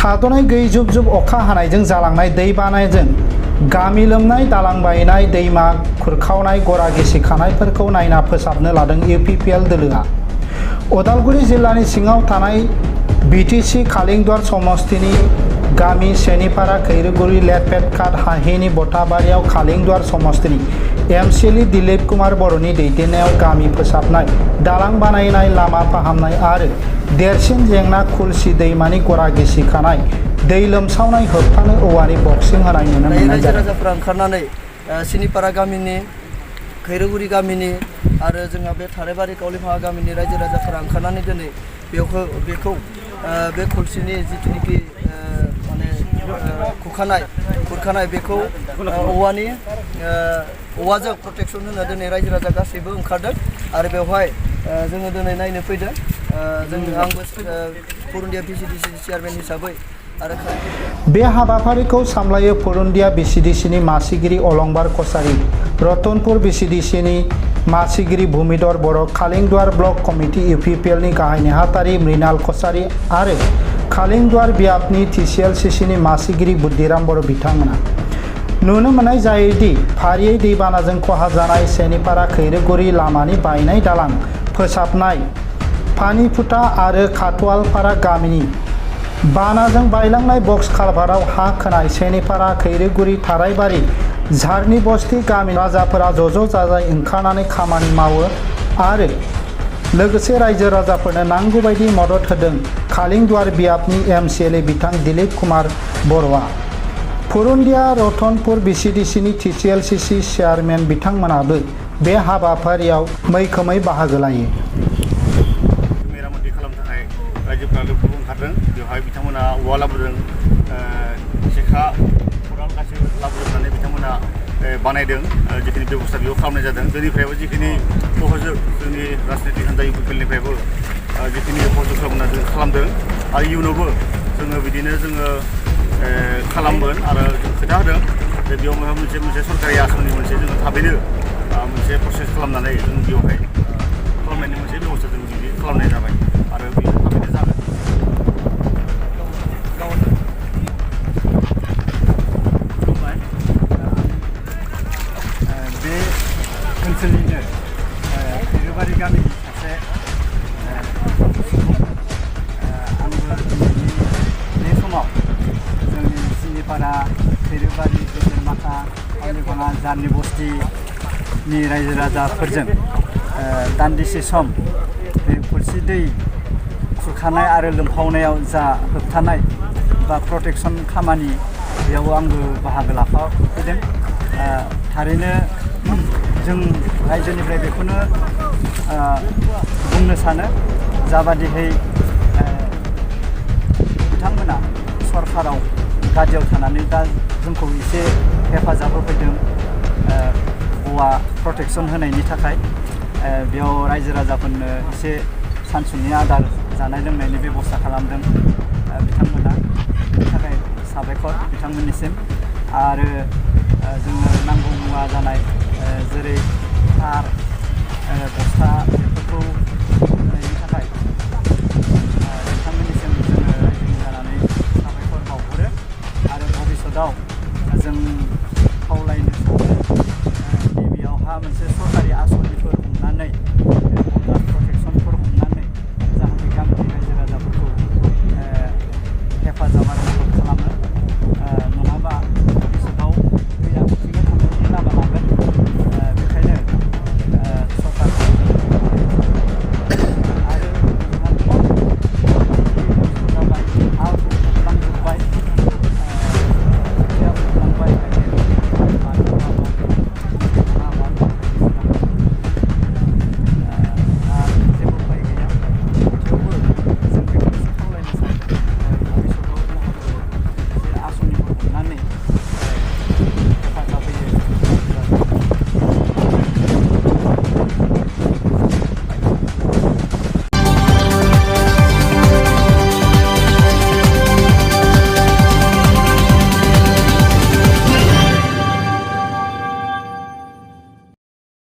थाद'नाय गैयै जुब जुब अखा हानायजों जालांनाय दैबानाजों गामि लोमनाय दालां बायनाय दैमा खुरखावनाय गरा गिसिखानायफोरखौ नायना फोसाबनो लादों इउपिपिएल दोलोआ। उदालगुरि जिल्लानि सिङाव थानाय बिटिसि खालिंदुवार समस्तिनि गामि सेनिपारा खैरोगुरि लेटपेटकाट हाहिनि बटाबारियाव खालिंदुवार समस्तिनि एमसिएल दिलीप कुमार बर'नि दैदेननायाव गामि फोसाबनाय, दालां बानायनाय, लामा फाहामनाय आरो देरसिन जेंना खुलसि दैमानि गरा गिसिखानाय, दै लोमसावनाय होबथानो औवानि बक्सिं होनाय नुनो मोननाय जादों। रायजो-राजाफोरा ओंखारनानै सेनिपारा गामिनि, खैरोगुरि गामिनि आरो जोंहा बे थाराइबारि कावलिभाङा गामिनि रायजो-राजाफोरा ओंखारनानै दिनै बेखौ बे खुलसिनि जिथुनिखि माने खुरखानाय बेखौ औवाजों प्रटेक्सन होनो दिनै रायजो-राजा गासैबो ओंखारदों आरो बेवहाय जोङो दिनै नायनो फैदों। आंबो पुरुन्दिया भिसिडिसि चेयारमेन हिसाबै आरो बे हाबाफारिखौ सामलायो पुरुन्दिया भिसिडिसिनि मासिगिरि अलंबार कसारी, रतनपुर भिसिडिसिनि मासिगिरि भुमिधर बर', खालिंदुवार ब्लक कमिटि इउपिपिएलनि गाहाय नेहाथारि मृणाल कसारी आरो खालिंदुवार बियाबनि टिसिएलसिसिनि मासिगिरि बुद्धिराम बर' बिथांमोना। नुनो मोननाय जायोदि फारियै दैबानाजों खहा जानाय सेनिपारा खैरोगुरि लामानि बायनाय दालां फोसाबनाय, पानिफुटा आरो खातवालपारा गामिनि बानाजों बायलांनाय बक्स कालभाराव हा खोनाय, सेनिपारा खैरोगुरि थाराइबारि झारनि बस्ति गामिनि राजाफोरा ज' जाजाय ओंखारनानै खामानि मावो आरो लोगोसे रायजो-राजाफोरनो नांगौ बायदि मदद होदों। खालिंदुवार बियाबनि एमसिएल बिथां दिलीप कुमार बर'आ पुरुन्दिया रतनपुर भिसिडिसिनि टिसिएलसिसि चेयारमेन बिथांमोनाबो बे हाबाफारियाव मैखोमै बाहागो लायो। मेरामति खालामनो थाखाय रायजोफोरा लोगो ओंखारदों। बेवहाय बिथांमोना औवा लाबोदों, सेखा खदाल गासैबो लाबोजोबनानै बिथांमोना बानायदों। जिखिनि बेबस्था बेयाव खालामनाय जादों। जोंनिफ्रायबो जिखिनि सहयोग जोंनि राजनितिक हान्जा इउपिपिएलनिफ्रायबो जिखिनि सहयोग खालामदों आरो इयुनावबो जोङो बिदिनो खालामगोन आरो खोथा होदों जे बेयाव मोनसे सरकारि आसनि जोङो थाबैनो मोनसे प्रसेस खालामनानै जों बेवहाय खालामनायनि मोनसे बेबस्था जों बिदि खालामनाय जाबाय आरो बेयो थाबैनो जागोन। बे ओनसोलनिनो खैरोबारि गामिनि सासे आंबो बे समाव जोंनि सेनिपारा खैरोबारि मcla कावलिभाङा झारनि बस्तिनि रायजो-राजाफोरजों दान्दिसे सम बे खुलसि दै खुरखानाय आरो लोमफावनायाव जा होबथानाय बा प्रटेक्सन खामानि बेयाव आंबो बाहागो लाफाफैदों। थारैनो जों रायजोनिफ्राय बेखौनो बुंनो सानो जाबादिहै बिथांमोना सरकाराव गादियाव थानानै दा जोंखौ एसे हेफाजाब होफैदों औवा प्रटेक्सन होनायनि थाखाय। बेयाव रायजो-राजाफोरनो एसे सानसुनि आदार जानाय लोंनायनि बेबस्था खालामदों बिथांमोना। बेनि थाखाय साबायखर बिथांमोननिसिम। आरो जोंनो नांगौ मुवा जानाय जेरै थार बस्था बेफोरखौ होनायनि थाखाय